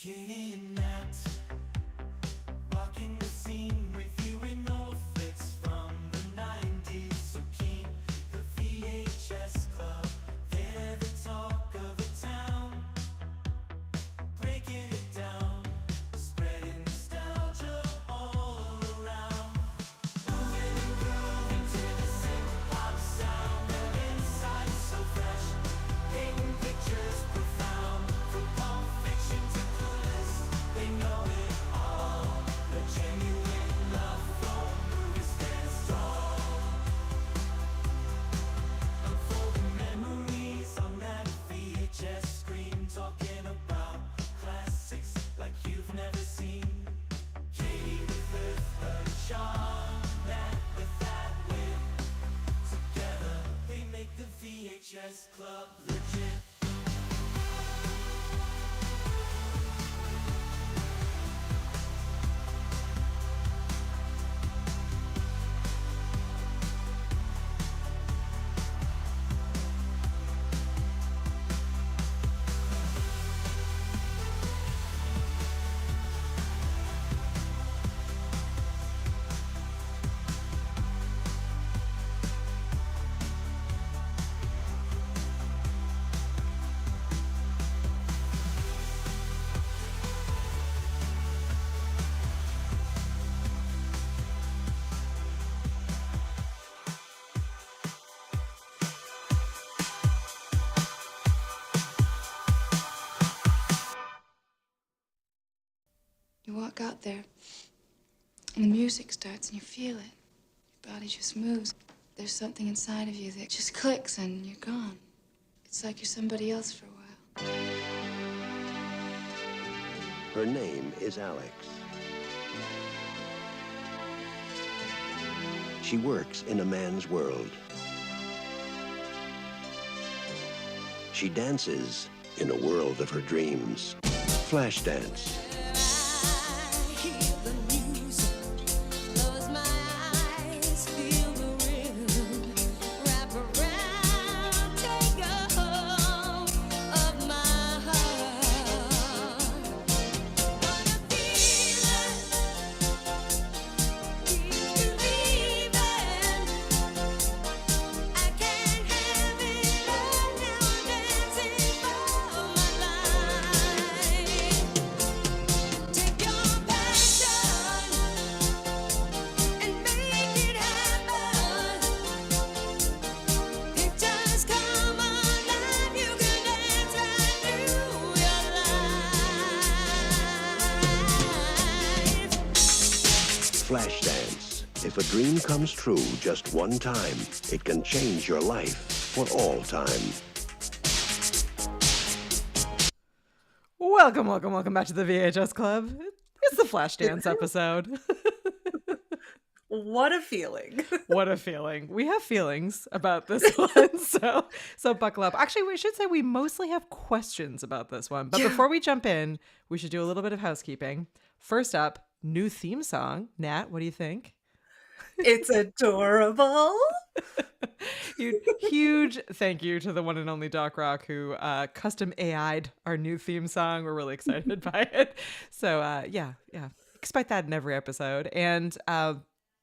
Kidnapped, walking the scene with you in no flicks from the 90s. So keen, the VHS Club, they're the talk of the town. Breaking it down, spreading nostalgia all around. Moving and grooving to the synth pop sound. Their inside is so fresh, painting pictures profound. From Pulp Fiction to Clueless, they know it all. The genuine love for movies stands tall. Unfolding memories on that VHS screen, talking about classics like you've never seen. Katie with her charm, Matt with that wit. Together they make the VHS Club legit. You walk out there, and the music starts, and you feel it. Your body just moves. There's something inside of you that just clicks, and you're gone. It's like you're somebody else for a while. Her name is Alex. She works in a man's world. She dances in a world of her dreams. Flashdance. Flashdance. If a dream comes true just one time, it can change your life for all time. Welcome back to the VHS Club. It's the Flashdance episode. What a feeling. What a feeling. We have feelings about this one, so buckle up. Actually, we should say we mostly have questions about this one. But before we jump in, we should do a little bit of housekeeping. First up, new theme song. Nat, what do you think? It's adorable. Huge thank you to the one and only Doc Rock who custom AI'd our new theme song. We're really excited by it. So yeah. Expect that in every episode. And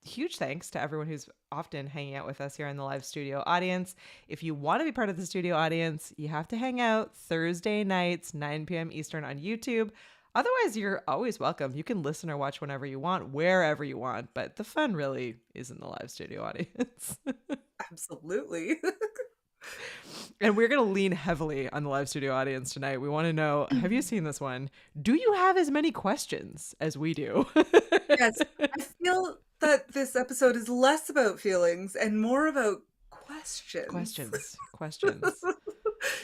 huge thanks to everyone who's often hanging out with us here in the live studio audience. If you want to be part of the studio audience, you have to hang out Thursday nights, 9 p.m. Eastern on YouTube. Otherwise, you're always welcome. You can listen or watch whenever you want, wherever you want. But the fun really is in the live studio audience. Absolutely. And we're going to lean heavily on the live studio audience tonight. We want to know, have you seen this one? Do you have as many questions as we do? Yes. I feel that this episode is less about feelings and more about questions. Questions.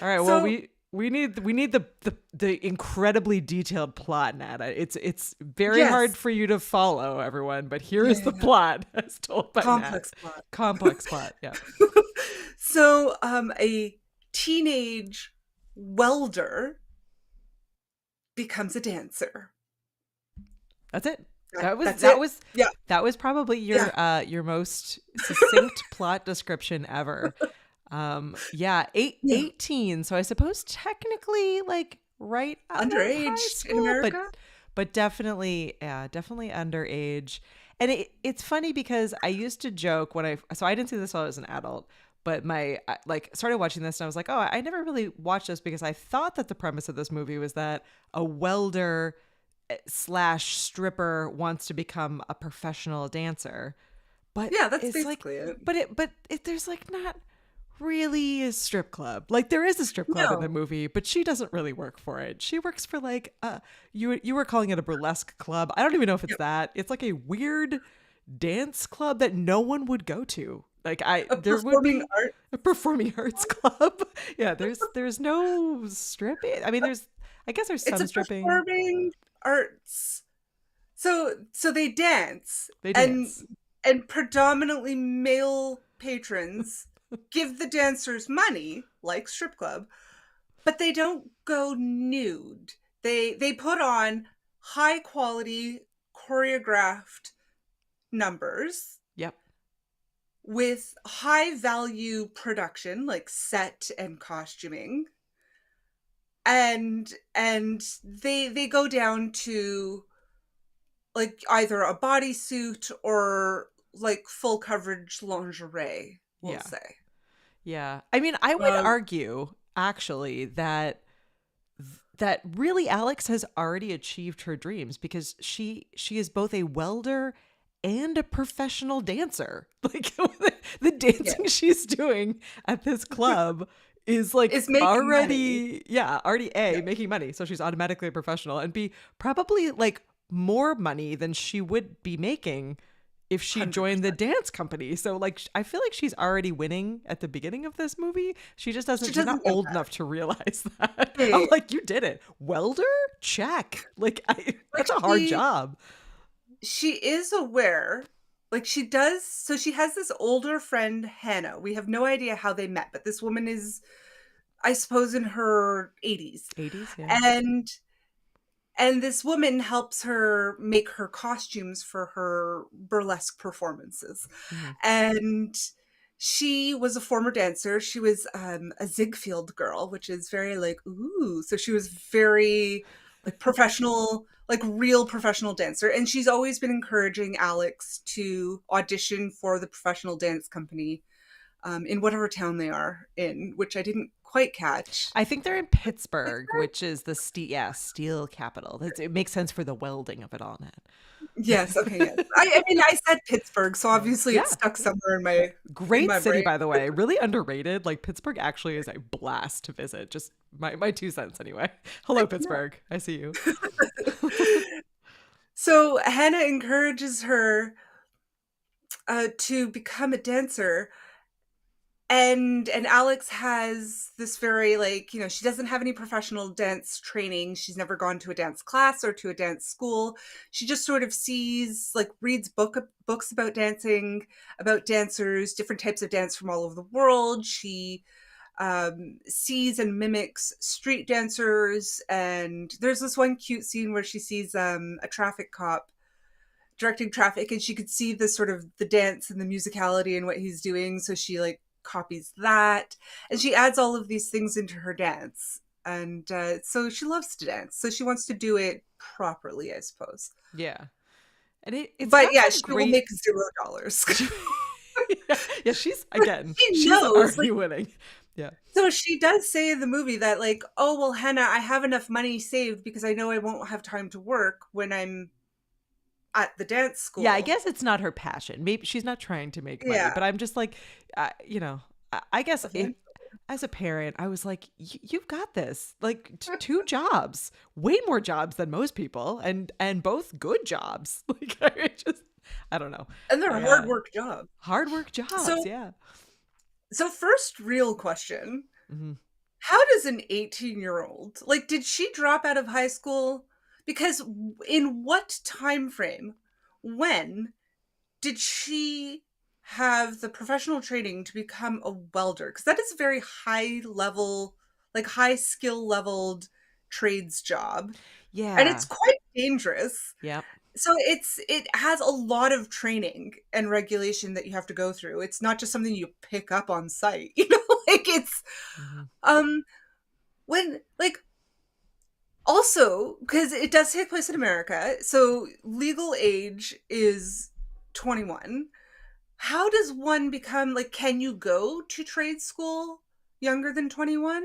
All right. Well, we need the incredibly detailed plot, Nat. It's very hard for you to follow, everyone. But here is the plot, as told by Complex Nat. plot. Complex plot. Yeah. So, a teenage welder becomes a dancer. That's it. That's That was probably your most succinct plot description ever. 18. So I suppose technically like right out of high Underage in school, America. but definitely, yeah, definitely underage. And it's funny because I used to joke so I didn't see this while I was an adult, but I started watching this and I was like, oh, I never really watched this because I thought that the premise of this movie was that a welder slash stripper wants to become a professional dancer. But Yeah, that's it's like, basically it. there's like not really a strip club. Like there is a strip club in the No. movie, but she doesn't really work for it. She works for like you were calling it a burlesque club. I don't even know if it's that. It's like a weird dance club that no one would go to. Like A there would performing be art. a performing arts club. Yeah, there's no stripping. I mean I guess there's It's some a stripping. performing arts. So they dance, They dance. and predominantly male patrons give the dancers money, like strip club, but they don't go nude. They put on high quality choreographed numbers Yep. with high value production like set and costuming, and they go down to like either a bodysuit or like full coverage lingerie, we'll Yeah. say. Yeah. I mean, I would Um, argue actually that really Alex has already achieved her dreams because she is both a welder and a professional dancer. Like the dancing Yeah. she's doing at this club is like Is making already already Yeah. making money. So she's automatically a professional and B probably like more money than she would be making if she joined the 100%. dance company. So like I feel like she's already winning at the beginning of this movie. She just She she's not doesn't know old that. enough to realize that. I'm Hey, like, you did it. Welder? Check. Like like that's a hard job. she is aware, like she does. So she has this older friend, Hannah. We have no idea how they met, but this woman is, I suppose, in her 80s. 80s, yeah. And this woman helps her make her costumes for her burlesque performances. Mhm. And she was a former dancer. She was a Ziegfeld girl, which is very like, ooh. So she was very like professional, like real professional dancer. And she's always been encouraging Alex to audition for the professional dance company in whatever town they are in, which I didn't quite catch. I think they're in Pittsburgh, which is the steel capital. It makes sense for the welding of it all now. Yes, okay, yes. I mean, I said Pittsburgh, so obviously it's Yeah. stuck somewhere in Great my city, brain. by the way. Really underrated. Like Pittsburgh actually is a blast to visit. Just my 2 cents anyway. Hello, Pittsburgh. I see you. So Hannah encourages her to become a dancer, and Alex has this very like, you know, she doesn't have any professional dance training. She's never gone to a dance class or to a dance school. She just sort of sees, like, reads books about dancing, about dancers, different types of dance from all over the world. She sees and mimics street dancers, and there's this one cute scene where she sees a traffic cop directing traffic, and she could see the sort of the dance and the musicality and what he's doing, so she like copies that, and she adds all of these things into her dance, and so she loves to dance, so she wants to do it properly, I suppose. Yeah. And it's But got yeah, some she will great make $0. yeah, she's knows, already like, winning. Yeah. so she does say in the movie that like, oh well, Hannah, I have enough money saved because I know I won't have time to work when I'm at the dance Yeah, I school. guess it's not her passion. Maybe she's not trying to make money, Yeah. but I'm just like, you know, I guess Eventually. as a parent, I was like, you've got this. Like two jobs, way more jobs than most people, and both good jobs. Like I don't know. And they're hard work jobs. Hard work jobs. So Yeah. so first real question. Hmm. How does an 18-year-old, like, did she drop out of high school? Because in what time frame, when did she have the professional training to become a welder? Because that is a very high level, like high skill leveled trades job. And it's Yeah. quite dangerous. Yep. So it has a lot of training and regulation that you have to go through. It's not just something you pick up on site, you know, like it's Hmm. um when like Also, because it does take place in America, so legal age is 21. How does one become, like, can you go to trade school younger than 21?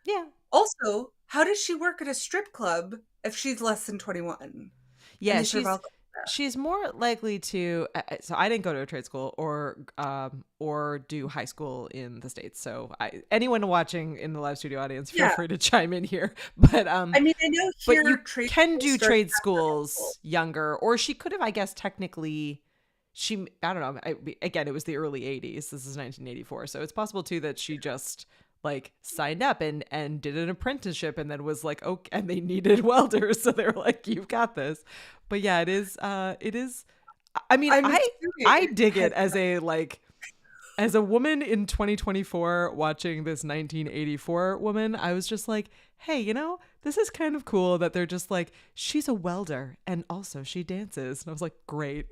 Yeah. Also, how does she work at a strip club if she's less than 21? And Yeah, they serve alcohol. she's more likely to. So I didn't go to a trade school or do high school in the States. So anyone watching in the live studio audience, feel Yeah. free to chime in here. But I mean, I know but here you trade can schools do start trade after high schools school. younger, or she could have, I guess, technically. I don't know. Again, it was the early '80s. This is 1984, so it's possible too that she just like signed up and did an apprenticeship and then was like, okay, and they needed welders, so they were like, you've got this. But yeah, it is. I mean, I'm I assuming dig it has as a woman in 2024 watching this 1984 woman. I was just like, hey, this is kind of cool that they're just like, she's a welder and also she dances. And I was like, great.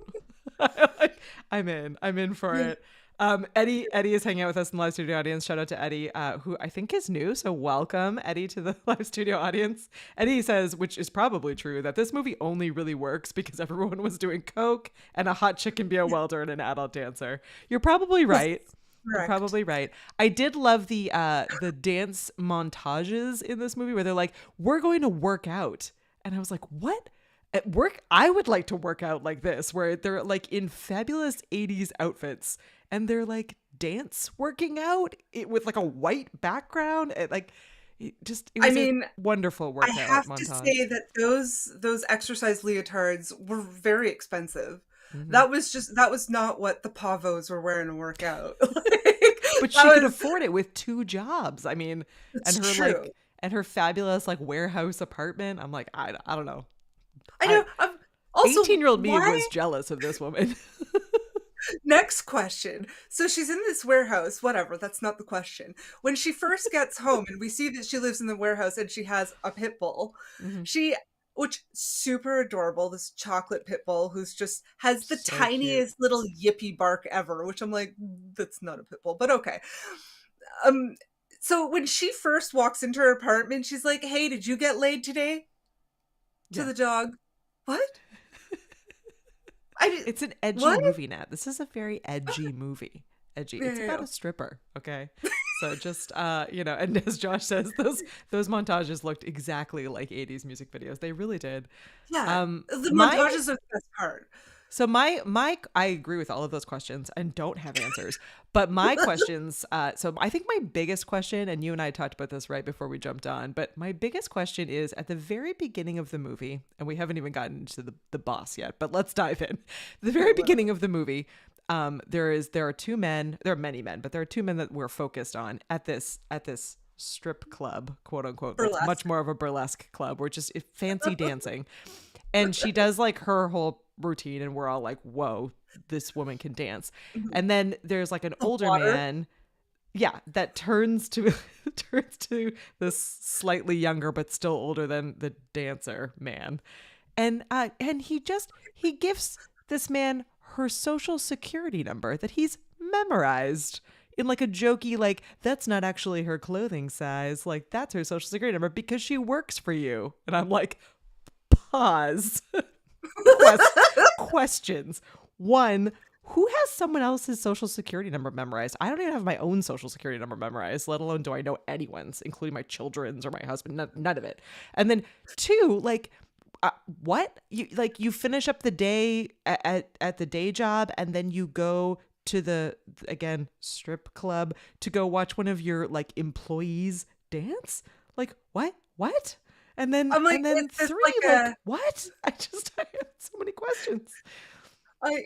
I'm in for it. Eddie is hanging out with us in the live studio audience. Shout out to Eddie, who I think is new. So welcome, Eddie, to the live studio audience. Eddie says, which is probably true, that this movie only really works because everyone was doing coke and a hot chick can be a welder and an adult dancer. You're probably right. You're correct. probably right. I did love the dance montages in this movie where they're like, we're going to work out. And I was like, what? At work, I would like to work out like this, where they're like in fabulous 80s outfits and they're like dance working out with like a white background. It was I mean, a wonderful I workout have to montage. say that those exercise leotards were very expensive. Mhm. That was not what the Pavos were wearing to work out. But she could afford it with 2 jobs. I mean, It's and her true. and her fabulous like warehouse apartment. I'm like, I don't know. I know. Also, 18-year-old me why? was jealous of this woman. Next question. So she's in this warehouse, whatever, that's not the question. When she first gets home and we see that she lives in the warehouse and she has a pit bull, Mhm. which super adorable, this chocolate pit bull who's just has the So cute. tiniest little yippy bark ever, which I'm like, that's not a pit bull, but okay. Um, so when she first walks into her apartment, she's like, hey, did you get laid today? To Yeah. the dog. What? It's an edgy What? movie, Nat. This is a very edgy movie. Edgy. It's Yeah, about yeah. a stripper, okay? So just and as Josh says, those montages looked exactly like 80s music videos. They really did. Yeah. Um The my montages are the best part. So my I agree with all of those questions and don't have answers. But my questions, so I think my biggest question, and you and I talked about this right before we jumped on, but my biggest question is at the very beginning of the movie, and we haven't even gotten into the boss yet, but let's dive in. The very beginning of the movie, there are 2 men, there are many men, but there are 2 men that we're focused on at this strip club, quote unquote. That's Burlesque. much more of a burlesque club, where just fancy dancing. And she does like her whole routine and we're all like, whoa, this woman can dance. And then there's like an older water. man, that turns to this slightly younger but still older than the dancer man. And he gives this man her social security number that he's memorized in like a jokey, like, that's not actually her clothing size, like that's her social security number because she works for you. And I'm like, pause. Questions. 1, who has someone else's social security number memorized? I don't even have my own social security number memorized, let alone do I know anyone's, including my children's or my husband. None of it. And then 2, like, what? You finish up the day at the day job and then you go to the, again, strip club to go watch one of your like employees dance? Like, what? And then I'm like, and then is this 3, like what? I have so many questions.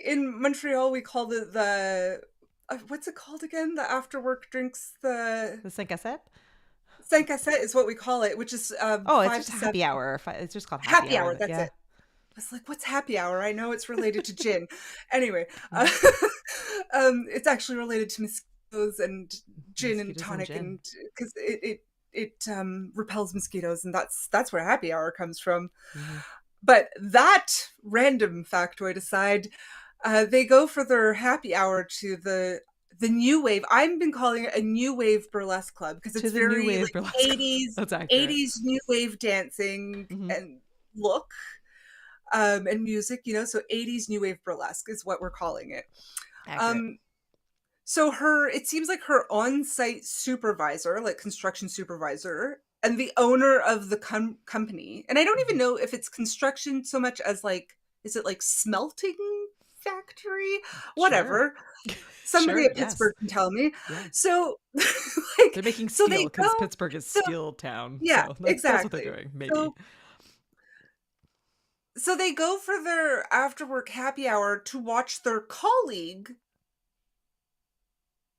in Montreal we called it the what's it called again? The after work drinks, the The 5 à 7? 5 à 7 is what we call it, which is Oh, it's 5 just to happy 7. hour. It's just called Happy hour, that's yeah. it. I was like, what's happy hour? I know it's related to gin. Anyway, it's actually related to mosquitoes and gin and Mosquitoes and tonic, gin. and because it repels mosquitoes, and that's where happy hour comes from. Mhm. But that random factoid aside, they go for their happy hour to the the new wave. I've been calling it a new wave burlesque club because To it's the new very wave like burlesque. 80s, That's accurate. 80s new wave dancing Mhm. and look, and music, you know, so 80s new wave burlesque is what we're calling it. Accurate. Um, so it seems like her on-site supervisor, like construction supervisor, and the owner of the company, and I don't even Mhm. know if it's construction so much as like, is it like smelting factory? Sure. Whatever. Somebody Sure. at Yes. Pittsburgh can tell me. Yeah. So, They're making so steel they because go. Pittsburgh is So steel town. yeah, So that's what they're exactly. doing. Maybe. So so they go for their after work happy hour to watch their colleague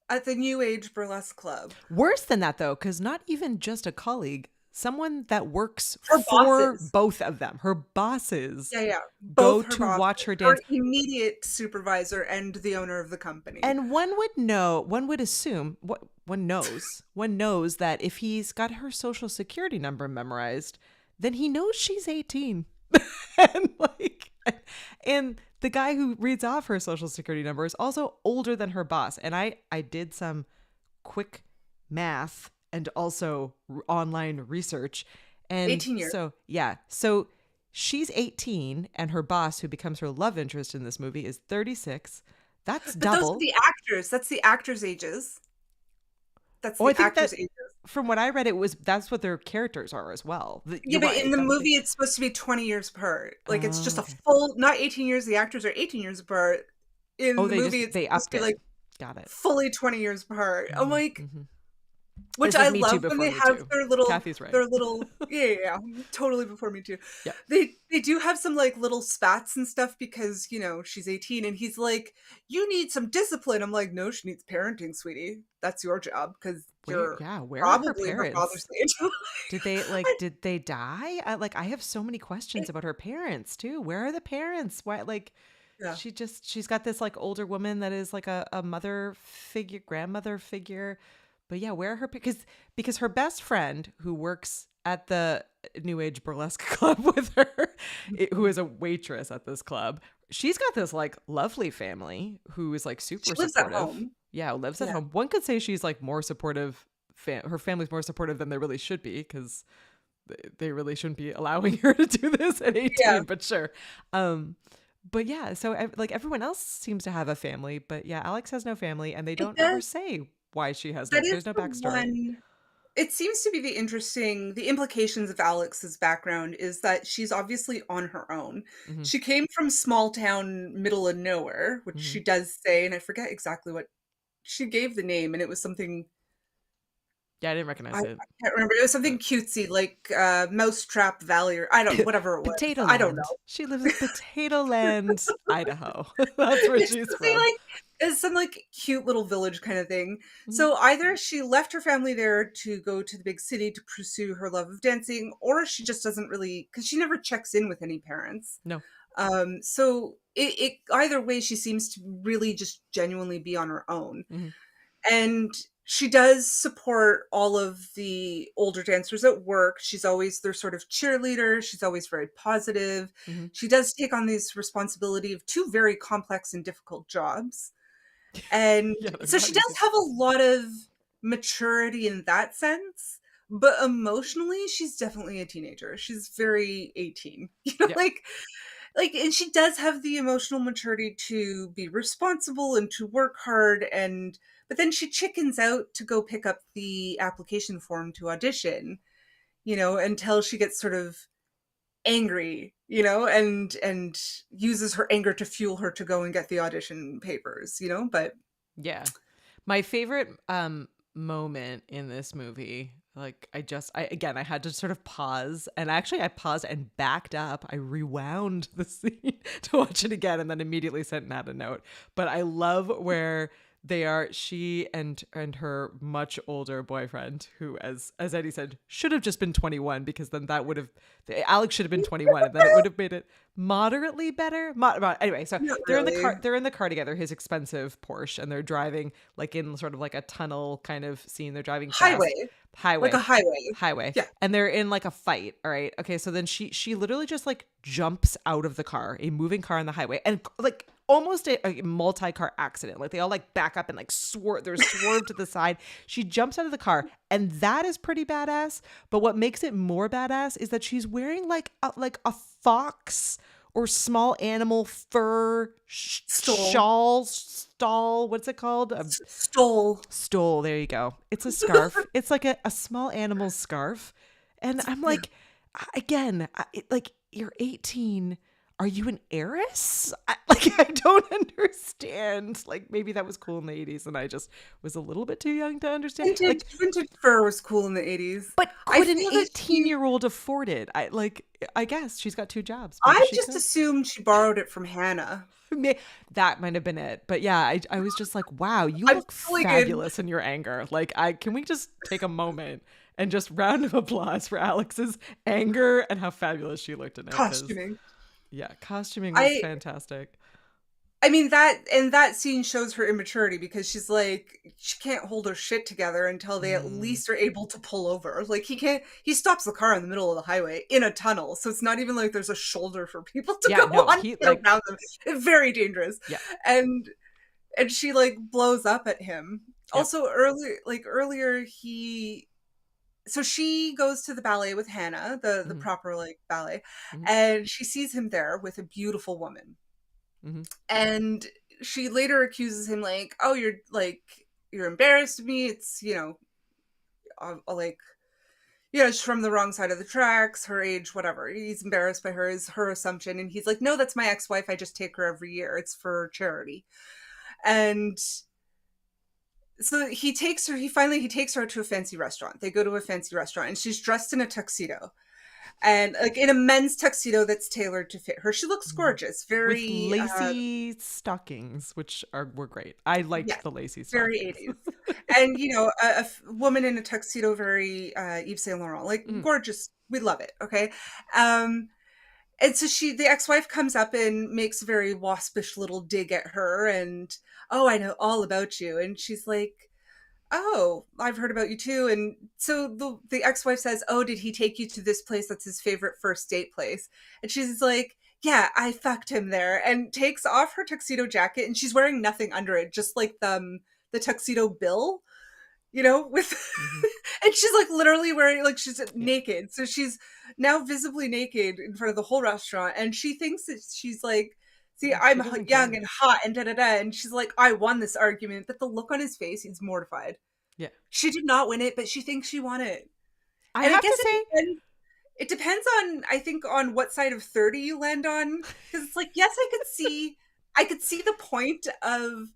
at the New Age Burlesque Club. Worse than that, though, because not even just a colleague, someone that works Her for bosses. both of them, her bosses, Yeah, yeah. go Both her to bosses. watch her Her dance. immediate supervisor and the owner of the company. And one would assume, one knows that if he's got her social security number memorized, then he knows she's 18. and like, and the guy who reads off her social security number is also older than her boss. And I did some quick math and also online research. And 18 years. so, yeah. So she's 18 and her boss, who becomes her love interest in this movie, is 36. That's But those are double. the actors. That's the actors' ages. That's Oh, I the think actors' that ages. from what I read, that's what their characters are as well. Yeah, You're but right. in the That would movie, it's supposed to be 20 years apart. Like, it's just Oh, a okay. full, not 18 years. The actors are 18 years apart. In Oh, the movie, it's they supposed upped to be it. like Got it. fully 20 years apart. I'm like, Mm-hmm. which This I is Me Too love when before they Me have Too. Kathy's right. their little, yeah, totally before Me Too. Yeah. They do have some like little spats and stuff because, you know, she's 18 and he's like, you need some discipline. I'm like, no, she needs parenting, sweetie. That's your job because you're Where are her probably her parents? father's age. Did they die? I have so many questions about her parents too. Where are the parents? Why, like, Yeah. she's got this like older woman that is like a mother figure, grandmother figure. But yeah, where are her, because her best friend who works at the New Age Burlesque Club with her, who is a waitress at this club, she's got this like lovely family who is like super She lives at supportive. home. Yeah, lives at Yeah. home. One could say she's like more supportive. Her family's more supportive than they really should be, because they really shouldn't be allowing her to do this at 18. Yeah. But sure. But yeah, so like everyone else seems to have a family, but yeah, Alex has no family, and they don't ever say why she has no. That is There's no the backstory. one. It seems to be the implications of Alex's background is that she's obviously on her own. Mhm. She came from small town, middle of nowhere, which Mhm. she does say, and I forget exactly what she gave the name, and it was something Yeah, I didn't recognize I it. can't remember. It was something cutesy, like Mousetrap Valley, or I don't, whatever it was. Potato I don't Land. know. She lives in Potato Land, Idaho. That's where It's she's something from. like it's some like cute little village kind of thing. Mhm. So either she left her family there to go to the big city to pursue her love of dancing, or she just doesn't really, because she never checks in with any parents. No. So it either way, she seems to really just genuinely be on her own. Mhm. And she does support all of the older dancers at work. She's always their sort of cheerleader. She's always very positive. Mhm. She does take on this responsibility of two very complex and difficult jobs. And Yeah, they're so not she does easy. have a lot of maturity in that sense, but emotionally, she's definitely a teenager. She's very 18. You know, Yeah. like and she does have the emotional maturity to be responsible and to work hard, and but then she chickens out to go pick up the application form to audition, you know, until she gets sort of angry, you know, and uses her anger to fuel her to go and get the audition papers, you know. But Yeah. My favorite moment in this movie, like I had to sort of pause, and actually I paused and backed up. I rewound the scene to watch it again and then immediately sent Nat a note. But I love where she and her much older boyfriend, who as Eddie said should have just been 21, because then that would have Alex should have been 21, and then it would have made it moderately better. Anyway, so Not they're in the really. car. They're in the car together, his expensive Porsche, and they're driving like in sort of like a tunnel kind of scene. They're driving fast, Highway. Like a highway, highway. highway, Yeah. and they're in like a fight. All right, okay. So then she literally just like jumps out of the car, a moving car on the highway, and like almost a multi-car accident. Like they all like back up and like they're swerved to the side. She jumps out of the car, and that is pretty badass. But what makes it more badass is that she's wearing like a fox or small animal fur stole. What's it called? Stole. There you go. It's a scarf. It's like a small animal scarf. And I'm like, again, like you're 18. Are you an heiress? I don't understand. Like maybe that was cool in the 80s and I just was a little bit too young to understand. Vintage fur was cool in the 80s. But I could an feel that 18-year-old afford it? I guess she's got 2 jobs. Maybe I she just could. assumed she borrowed it from Hannah. That might have been it. But yeah, I was just like, wow, you I'm look really good. fabulous in your anger. Like, can we just take a moment and just round of applause for Alex's anger and how fabulous she looked in it? 'Cause, Costuming. yeah, costuming was I fantastic. I mean that scene shows her immaturity because she's like she can't hold her shit together until they at least are able to pull over. Like he stops the car in the middle of the highway in a tunnel, so it's not even like there's a shoulder for people to Yeah, go no, on he, get around them. It's very dangerous. Yeah. And she like blows up at him. Yep. Also earlier so she goes to the ballet with Hannah, the proper like ballet, and she sees him there with a beautiful woman. And she later accuses him like, oh, you're embarrassed of me. It's, she's from the wrong side of the tracks, her age, whatever. He's embarrassed by her, is her assumption. And he's like, no, that's my ex-wife. I just take her every year. It's for charity. And so he takes her to a fancy restaurant. They go to a fancy restaurant and she's dressed in a tuxedo. And like in a men's tuxedo that's tailored to fit her. She looks gorgeous. Very with lacy stockings, which were great. I liked the lacy stockings. Very 80s. And a woman in a tuxedo, very Yves Saint Laurent, like gorgeous. We love it. Okay. And so the ex-wife comes up and makes a very waspish little dig at her and, oh, I know all about you. And she's like, oh, I've heard about you too. And so the ex-wife says, oh, did he take you to this place that's his favorite first date place? And she's like, yeah, I fucked him there, and takes off her tuxedo jacket, and she's wearing nothing under it, just like the tuxedo bill, with and she's like literally wearing, like, she's naked. So she's now visibly naked in front of the whole restaurant, and she thinks that she's like, see, I'm young and hot and da-da-da. And she's like, I won this argument. But the look on his face, he's mortified. Yeah. She did not win it, but she thinks she won it. I have to say, it depends on, I think, on what side of 30 you land on. Because it's like, yes, I could see the point of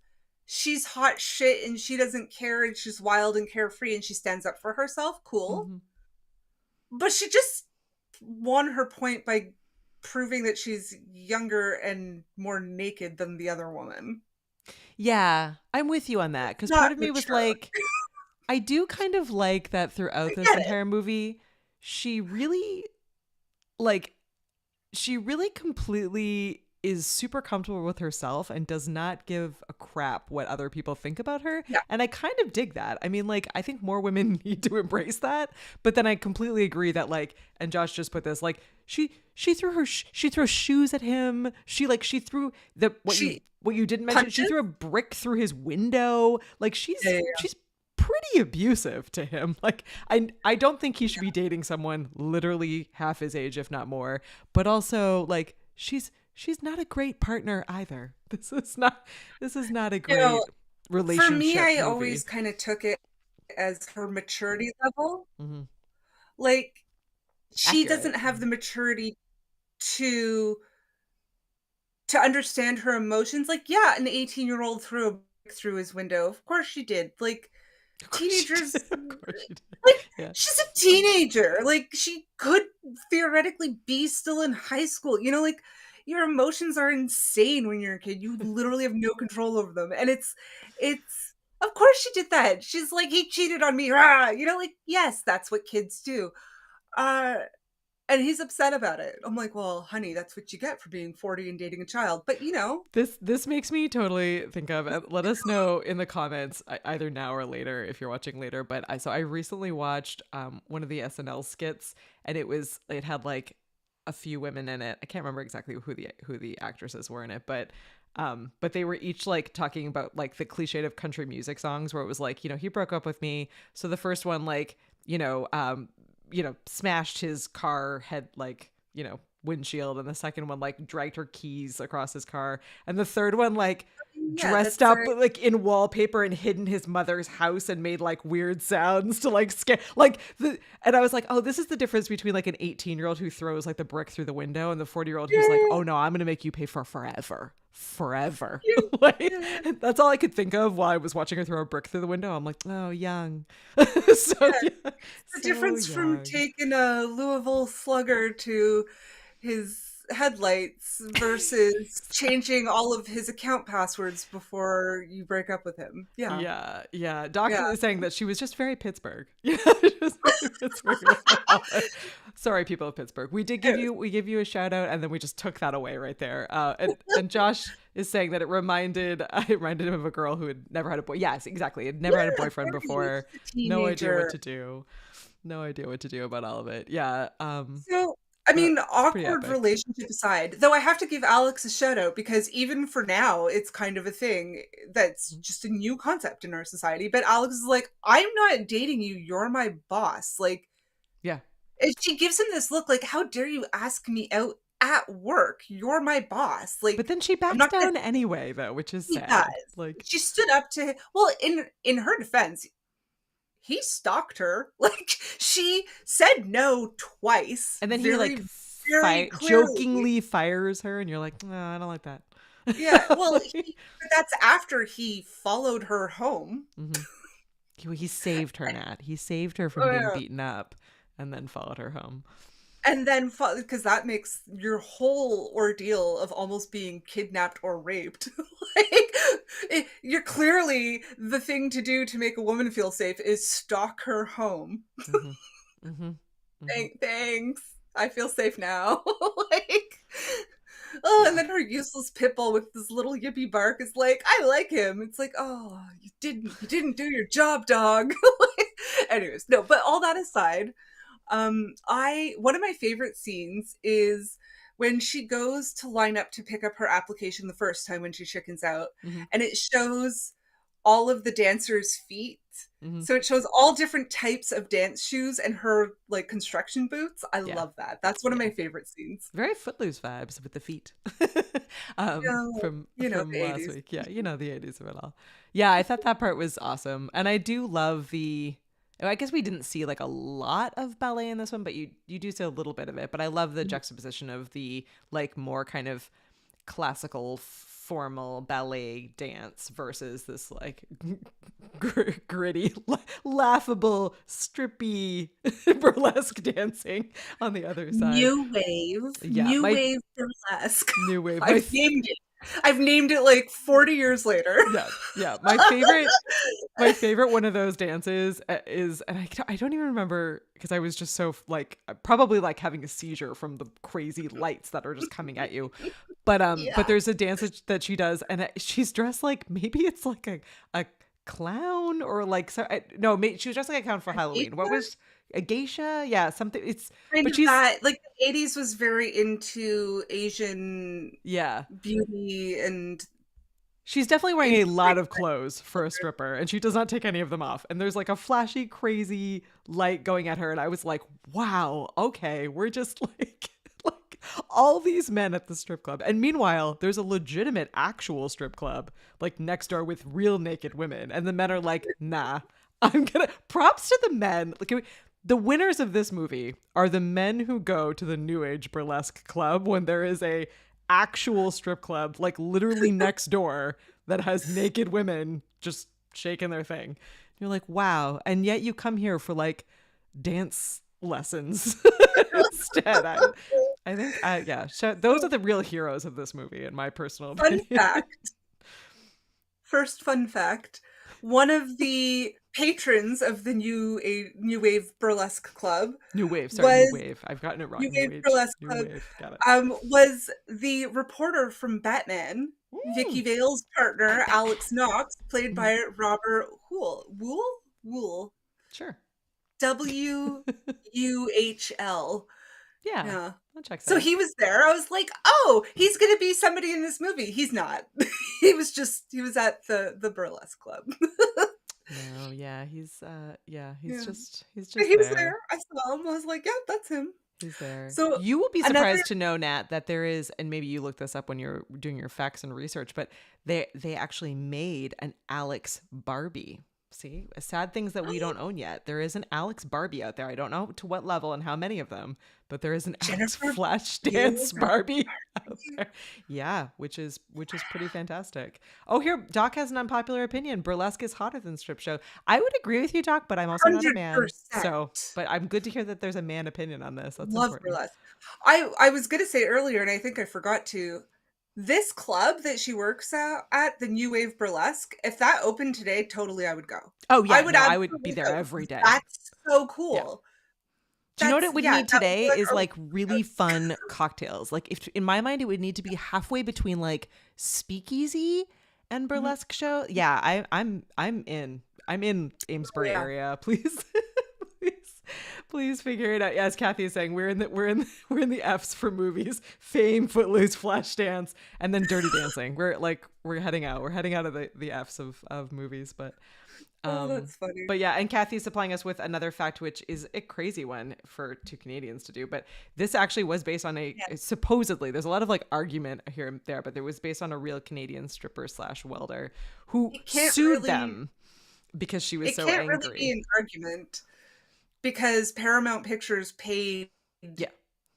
she's hot shit and she doesn't care and she's wild and carefree and she stands up for herself. Cool. But she just won her point by proving that she's younger and more naked than the other woman. Yeah, I'm with you on that. Because part of me was like, I do kind of like that throughout this entire movie, she really completely is super comfortable with herself and does not give a crap what other people think about her. Yeah. And I kind of dig that. I mean, like, I think more women need to embrace that. But then I completely agree that, like, and Josh just put this, like, she throws shoes at him. She threw what you didn't mention. Punches? She threw a brick through his window. Like, she's pretty abusive to him. Like, I don't think he should be dating someone literally half his age, if not more. But also, like, she's not a great partner either. This is not a great relationship. For me, I movie. always kind of took it as her maturity level. Like, she doesn't have the maturity to understand her emotions. Like, yeah, an 18-year-old threw a brick through his window. Of course she did. Like, teenagers, she's a teenager. Like, she could theoretically be still in high school. Like, your emotions are insane when you're a kid. You literally have no control over them. And it's of course she did that. She's like, he cheated on me. Rah! Like, yes, that's what kids do. And he's upset about it. I'm like, well, honey, that's what you get for being 40 and dating a child. But This makes me totally think of, let us know in the comments either now or later if you're watching later. But I recently watched one of the SNL skits, and it had like a few women in it. I can't remember exactly who the actresses were in it, but they were each like talking about like the cliche of country music songs where it was like, he broke up with me. So the first one, like, smashed his car head, like, windshield, and the second one like dragged her keys across his car, and the third one like yeah, dressed that's up right. like in wallpaper and hid in his mother's house and made like weird sounds to like scare like and I was like, oh, this is the difference between like an 18-year-old who throws like the brick through the window and the 40-year-old who's like, oh no, I'm gonna make you pay for forever. Like, and that's all I could think of while I was watching her throw a brick through the window. I'm like, oh, young. So The so difference from young. taking a Louisville Slugger to his headlights versus changing all of his account passwords before you break up with him. Yeah. Yeah. Doc Yeah. is saying that she was just very Pittsburgh. Yeah, just very Pittsburgh. Sorry, people of Pittsburgh. We give you a shout out, and then we just took that away right there. And Josh is saying that it reminded him of a girl who had never had a boy. Yes, exactly. Had never had a boyfriend Right. before. The No idea what teenager. to do. No idea what to do about all of it. Yeah. So, I But mean, it's pretty awkward epic. relationship aside, though I have to give Alex a shout out because even for now, it's kind of a thing that's just a new concept in our society. But Alex is like, I'm not dating you. You're my boss. Like, Yeah. and she gives him this look like, how dare you ask me out at work? You're my boss. Like, But then she I'm backs not gonna down anyway, though, which is see sad. that. Like, She stood up to him. Well, in her defense, he stalked her. Like, she said no twice. and then he Very, like very clearly. jokingly fires her, and you're like, no, I don't like that. Yeah, well, Like, but that's after he followed her home. he saved her, Nat. He saved her from Oh, being yeah. beaten up, and then followed her home. And then, because that makes your whole ordeal of almost being kidnapped or raped. Like, you're clearly the thing to do to make a woman feel safe is stalk her home. hmm hmm Thanks. I feel safe now. Like, oh, and then her useless pit bull with this little yippy bark is like, I like him. It's like, oh, you didn't do your job, dog. Anyways, no, but all that aside, one of my favorite scenes is when she goes to line up to pick up her application the first time when she chickens out, and it shows all of the dancers' feet. So it shows all different types of dance shoes and her like construction boots. I love that. That's one of my favorite scenes. Very Footloose vibes with the feet. Yeah, From the last 80s. week. Yeah, the 80s of it all. Yeah, I thought that part was awesome. And I do love I guess we didn't see like a lot of ballet in this one, but you do see a little bit of it. But I love the juxtaposition of the like more kind of classical formal ballet dance versus this like gritty, laughable, strippy burlesque dancing on the other side. New wave. Yeah, New wave burlesque. New wave. I've named it like 40 years later. Yeah. My favorite one of those dances is, and I don't even remember because I was just so like probably like having a seizure from the crazy lights that are just coming at you. But but there's a dance that she does, and she's dressed like maybe it's like a clown or like she was dressed like a clown for Halloween. What was a geisha? Yeah, something. It's Kind but of she's that, like the 80s was very into Asian yeah. beauty, and She's definitely wearing a lot of clothes for a stripper, and she does not take any of them off. And there's like a flashy, crazy light going at her, and I was like, "Wow, okay, we're just like all these men at the strip club." And meanwhile, there's a legitimate, actual strip club like next door with real naked women, and the men are like, "Nah, I'm gonna." Props to the men. Like the winners of this movie are the men who go to the New Age burlesque club when there is a actual strip club like literally next door that has naked women just shaking their thing. You're like, wow. And yet you come here for like dance lessons instead. I think those are the real heroes of this movie in my personal opinion. First fun fact, one of the patrons of the New Wave Burlesque Club New Wave. Sorry, New was Wave. I've gotten it wrong. New Wave Burlesque New Club Wave. Got it. was the reporter from Batman, Vicky Vale's partner, Alex Knox, played by Robert Wool. Sure. WUHL. Yeah. Yeah. That checks So out. he was there. I was like, oh, he's gonna be somebody in this movie. He's not. he was at the burlesque club. No, yeah, he's just But he was there. there. I saw him. I was like, yeah, that's him. He's there. So You will be another surprised to know, Nat, that there is, and maybe you looked this up when you're doing your facts and research, but they actually made an Alex Barbie. See, sad things that we don't own yet. There is an Alex Barbie out there. I don't know to what level and how many of them, but there is an Alex Jennifer Flashdance Beals Barbie out there. Yeah, which is pretty fantastic. Oh, here Doc has an unpopular opinion. Burlesque is hotter than strip show. I would agree with you, Doc, but I'm also not a man. 100%. But I'm good to hear that there's a man opinion on this. That's Love important. burlesque. I was gonna say earlier, and I think I forgot to. This club that she works at, the New Wave Burlesque, if that opened today, totally I would go. Oh yeah, I would I would be absolutely there go. every day. That's so cool. Do you know what it would need that would be today is our- like really fun cocktails. Like if in my mind it would need to be halfway between like speakeasy and burlesque show. Yeah, I'm in. I'm in Amesbury Yeah. area. Please. Please figure it out. Yeah, as Kathy is saying, we're in the F's for movies: Fame, Footloose, Flashdance, and then Dirty Dancing. We're heading out. We're heading out of the F's of movies, but Oh, that's funny. but yeah, and Kathy's supplying us with another fact, which is a crazy one for two Canadians to do. But this actually was based on supposedly, there's a lot of like argument here and there, but it was based on a real Canadian stripper / welder who sued them because she was so angry. It can't really be an argument because Paramount Pictures paid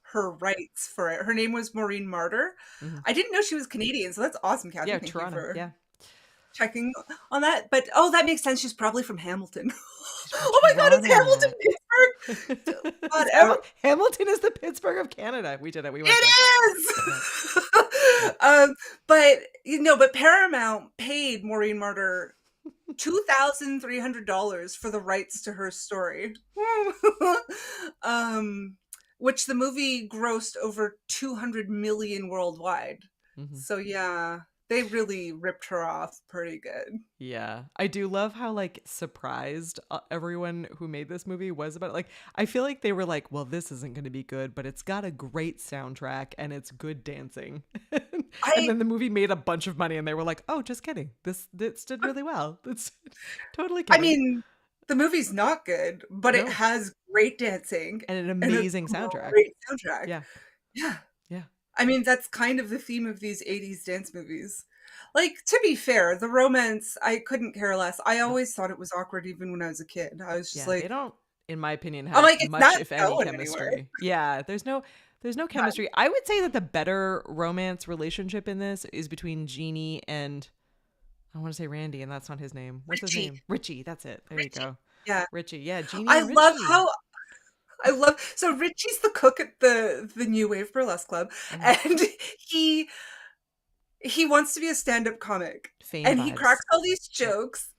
her rights for it. Her name was Maureen Martyr. I didn't know she was Canadian, so that's awesome, Kathy. Yeah, Thank Toronto. you for Yeah. checking on that. But that makes sense. She's probably from Hamilton. Oh my God, it's Hamilton, Pittsburgh. God, Hamilton is the Pittsburgh of Canada. We did it. We went is. But Paramount paid Maureen Martyr $2,300 for the rights to her story. Which the movie grossed over 200 million worldwide. So yeah, they really ripped her off pretty good. Yeah. I do love how like surprised everyone who made this movie was about it. Like, I feel like they were like, well, this isn't going to be good, but it's got a great soundtrack and it's good dancing. And then the movie made a bunch of money and they were like, oh, just kidding. This did really well. It's totally kidding. I mean, the movie's not good, but it has great dancing and an amazing soundtrack. Great soundtrack. Yeah. Yeah. Yeah. I mean, that's kind of the theme of these 80s dance movies. Like, to be fair, the romance, I couldn't care less. I always thought it was awkward even when I was a kid. I was just they don't, in my opinion, have like, it's much, not if any, going chemistry. anywhere. Yeah, there's no chemistry. I would say that the better romance relationship in this is between Jeannie and, I want to say Randy, and that's not his name. What's his name? Richie. That's it. There you go. Yeah. Richie. Yeah, Jeannie I and Richie. so Richie's the cook at the New Wave Burlesque Club, and he wants to be a stand-up comic. Fame and he vibes. cracks all these jokes.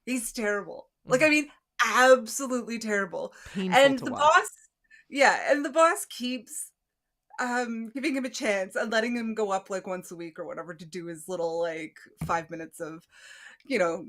He's terrible. Like, I mean, absolutely terrible. Painful and to the watch. boss keeps giving him a chance and letting him go up like once a week or whatever to do his little like 5 minutes of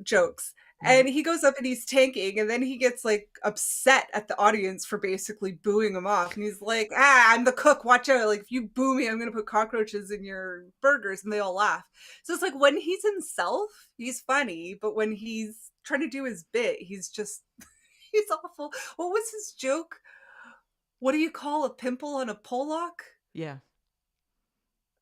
jokes. And he goes up and he's tanking, and then he gets like upset at the audience for basically booing him off. And he's like, I'm the cook, watch out. Like, if you boo me, I'm gonna put cockroaches in your burgers. And they all laugh. So it's like, when he's himself, he's funny, but when he's trying to do his bit, he's awful. What was his joke? What do you call a pimple on a Pollock? Yeah.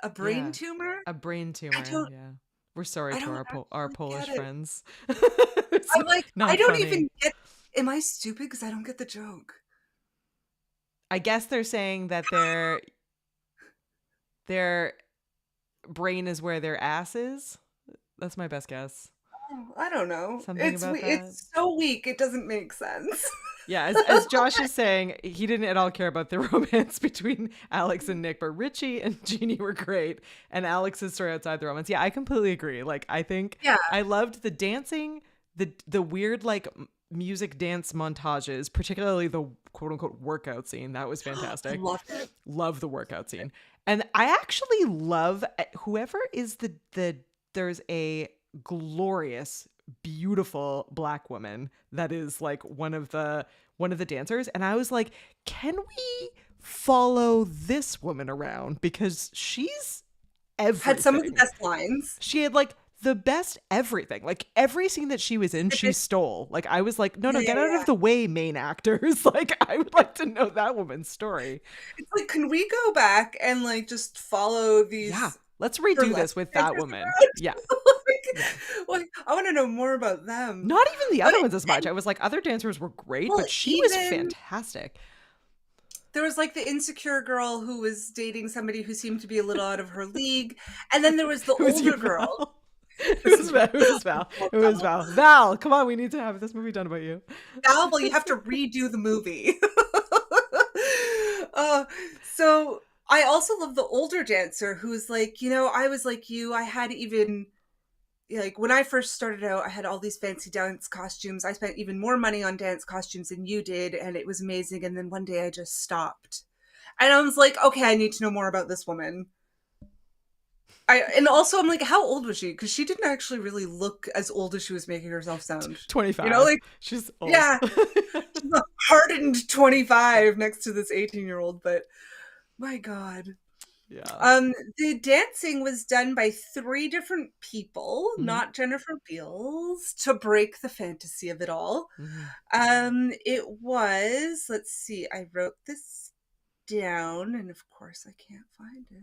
A brain tumor? A brain tumor. Yeah. We're sorry to our Polish friends. I'm like, I don't funny. even get. Am I stupid because I don't get the joke? I guess they're saying that their brain is where their ass is. That's my best guess. I don't know. Something about that. It's so weak. It doesn't make sense. Yeah, as Josh is saying, he didn't at all care about the romance between Alex and Nick, but Richie and Jeannie were great, and Alex's story outside the romance. Yeah, I completely agree. Like, I think I loved the dancing, the weird like music dance montages, particularly the quote unquote workout scene. That was fantastic. Loved it. Love the workout scene. And I actually love whoever is there's a glorious, beautiful black woman that is like one of the dancers. And I was like, can we follow this woman around? Because she's everything. Had some of the best lines. She had like the best everything. Like every scene that she was in, she stole. Like I was like, no, get out of the way, main actors. Like I would like to know that woman's story. It's like, can we go back and like just follow these? Yeah, let's redo this with that woman. Yeah. Like, I want to know more about them. Not even the other ones as much. I was like, other dancers were great, but she was fantastic. There was like the insecure girl who was dating somebody who seemed to be a little out of her league, and then there was the older girl. It was Val. It was Val. Val, come on, we need to have this movie done about you. Val, well, you have to redo the movie. So I also love the older dancer who's like, I was like you. I had even, like, when I first started out, I had all these fancy dance costumes. I spent even more money on dance costumes than you did, and it was amazing. And then one day I just stopped. And I was like, okay, I need to know more about this woman. And also I'm like, how old was she? Because she didn't actually really look as old as she was making herself sound. 25. Like she's old. Yeah. She's a hardened 25 next to this 18-year-old, but my God. Yeah. The dancing was done by 3 different people, not Jennifer Beals, to break the fantasy of it all. It was, let's see, I wrote this down, and of course I can't find it.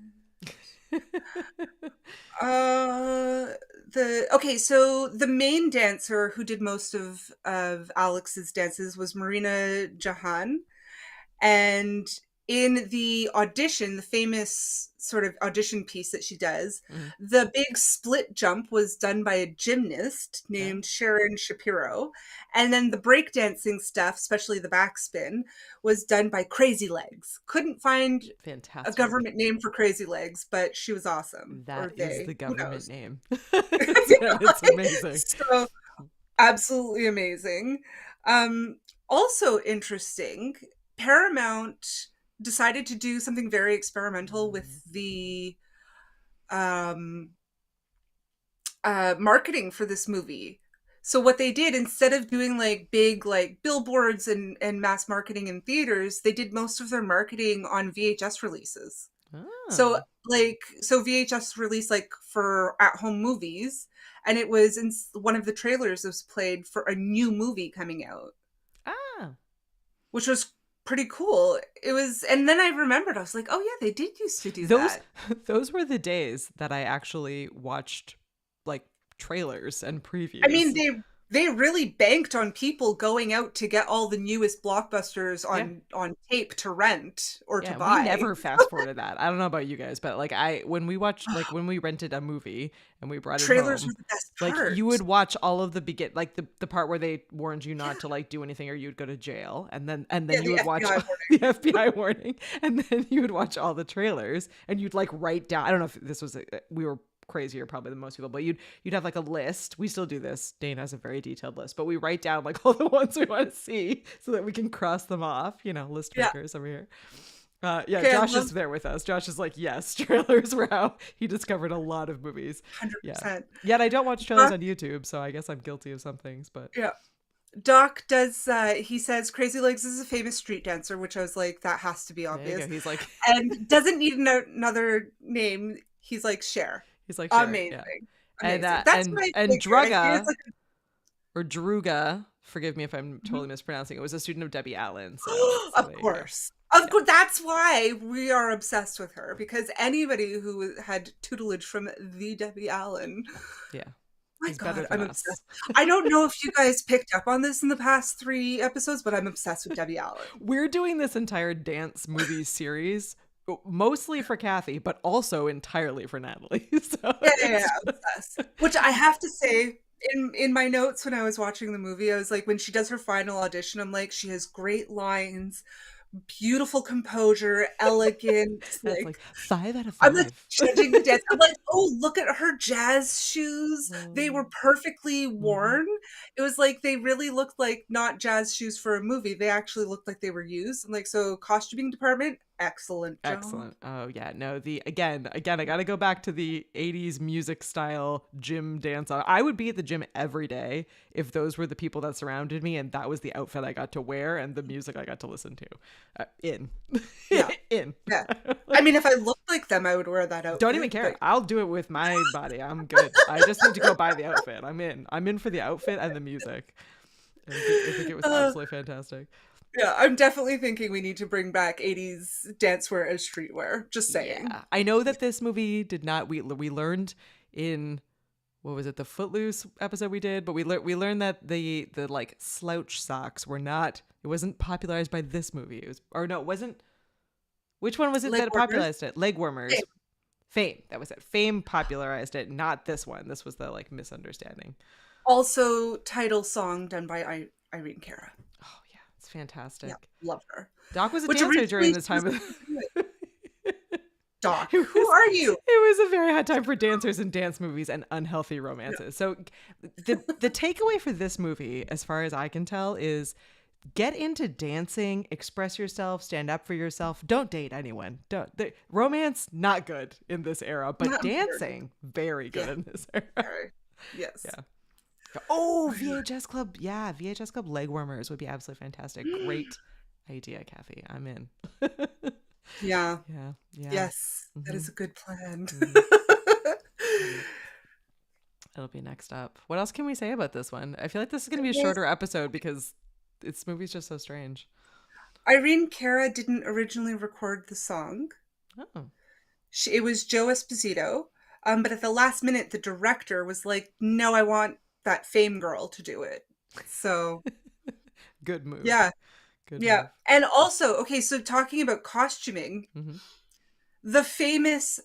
So the main dancer who did most of Alex's dances was Marina Jahan, and in the audition, the famous sort of audition piece that she does, the big split jump was done by a gymnast named Sharon Shapiro. And then the breakdancing stuff, especially the backspin, was done by Crazy Legs. Couldn't find a government name for Crazy Legs, but she was awesome. That is the government name. It's amazing. So absolutely amazing. Also interesting, Paramount decided to do something very experimental with the marketing for this movie. So what they did, instead of doing like big like billboards and mass marketing in theaters, they did most of their marketing on VHS releases. So VHS released like for at-home movies, and it was in one of the trailers was played for a new movie coming out. Which was pretty cool. It was, and then I remembered, I was like, oh yeah, they did used to do that. Those were the days that I actually watched like trailers and previews. I mean, they really banked on people going out to get all the newest blockbusters on tape to rent or to buy. We never fast forwarded that. I don't know about you guys, but like when we rented a movie and we brought it trailers home, were the best part. Like you would watch all of the the part where they warned you not to like do anything or you'd go to jail, and then you would watch the FBI warning, and then you would watch all the trailers and you'd like write down. I don't know if this was we were crazier probably than most people, but you'd have like a list. We still do this. Dane has a very detailed list, but we write down like all the ones we want to see so that we can cross them off. List makers over here. Josh is there with us. Josh is like, yes, trailers were how he discovered a lot of movies. 100%. Yet I don't watch trailers on YouTube, so I guess I'm guilty of some things. But Doc does. He says Crazy Legs is a famous street dancer, which I was like, that has to be obvious. He's like, and doesn't need another name. He's like Cher. He's like, Cher, amazing. And that's and Druga or Druga. Forgive me if I'm totally mispronouncing. It was a student of Debbie Allen. So of course. Of course, that's why we are obsessed with her, because anybody who had tutelage from the Debbie Allen. Yeah. My God, I'm obsessed. I don't know if you guys picked up on this in the past 3 episodes, but I'm obsessed with Debbie Allen. We're doing this entire dance movie series mostly for Kathy, but also entirely for Natalie. So yeah, obsessed. Which I have to say, in my notes when I was watching the movie, I was like, when she does her final audition, I'm like, she has great lines, beautiful composure, elegant. That's Like like 5 out of I'm like 5. judging the dance. I'm like, oh, look at her jazz shoes. They were perfectly Mhm. worn. It was like they really looked like not jazz shoes for a movie. They actually looked like they were used. I'm like, so costuming department, excellent job. Excellent. Oh yeah, no, the again, I gotta go back to the 80s music style gym dance. I would be at the gym every day if those were the people that surrounded me and that was the outfit I got to wear and the music I got to listen to. In. Yeah. In. Yeah. I mean, if I looked like them, I would wear that outfit. Don't even care. I'll do it with my body. I'm good. I just need to go buy the outfit. I'm in. I'm in for the outfit and the music. I think it was absolutely fantastic. Yeah, I'm definitely thinking we need to bring back 80s dancewear as streetwear. Just saying. Yeah, I know that this movie did not. We learned in what was it, the Footloose episode we did, but we learned that the like slouch socks were not. It wasn't popularized by this movie. It was, or no, it wasn't. Which one was it Leg that warmers? popularized it? Leg warmers. Fame. Fame. That was it. Fame popularized it, not this one. This was the like misunderstanding. Also, title song done by Irene Cara. Oh yeah, it's fantastic. Yeah, love her. Doc was a Which dancer during originally this she was time. like, Doc, It who was- are you? It was a very hot time for dancers and dance movies and unhealthy romances. So the takeaway for this movie, as far as I can tell, is get into dancing, express yourself, stand up for yourself. Don't date anyone. Romance, not good in this era, but Not dancing, very good in this era. Sorry. Yes. Yeah. Oh, VHS Club. Yeah, VHS Club leg warmers would be absolutely fantastic. Great idea, Kathy. I'm in. Yeah. Yeah. Yeah. Yes. That is a good plan. It'll be next up. What else can we say about this one? I feel like this is going to be a shorter episode because this movie's just so strange. Irene Cara didn't originally record the song. Oh. It was Joe Esposito. But at the last minute, the director was like, no, I want that Fame girl to do it. So, Good move. yeah. Good Yeah. move. And also, okay, so talking about costuming, Mhm. the famous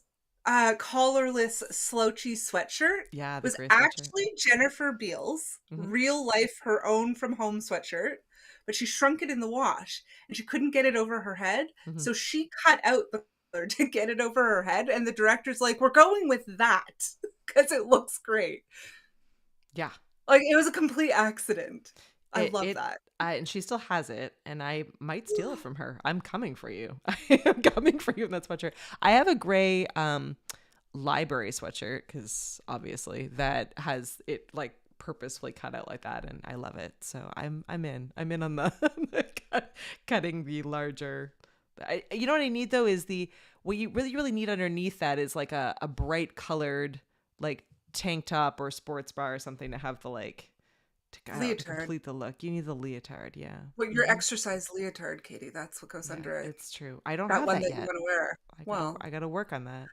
collarless slouchy sweatshirt Yeah, the was gray sweatshirt. actually Jennifer Beals' real life, her own from home sweatshirt, but she shrunk it in the wash and she couldn't get it over her head. So she cut out the collar to get it over her head. And the director's like, we're going with that because it looks great. Yeah. Like, it was a complete accident. I love that. And she still has it, and I might steal it from her. I'm coming for you. I'm coming for you in that sweatshirt. I have a gray library sweatshirt because obviously that has it like purposefully cut out like that, and I love it. So I'm in on the cutting the larger. You know what I need though is what you really need underneath that is like a bright colored like tank top or sports bra or something to have the like. To Leotard. complete the look. You need the leotard, yeah. What your exercise leotard, Katie? That's what goes under it. It's true. I don't That have one that that you yet. want to wear. I gotta work on that.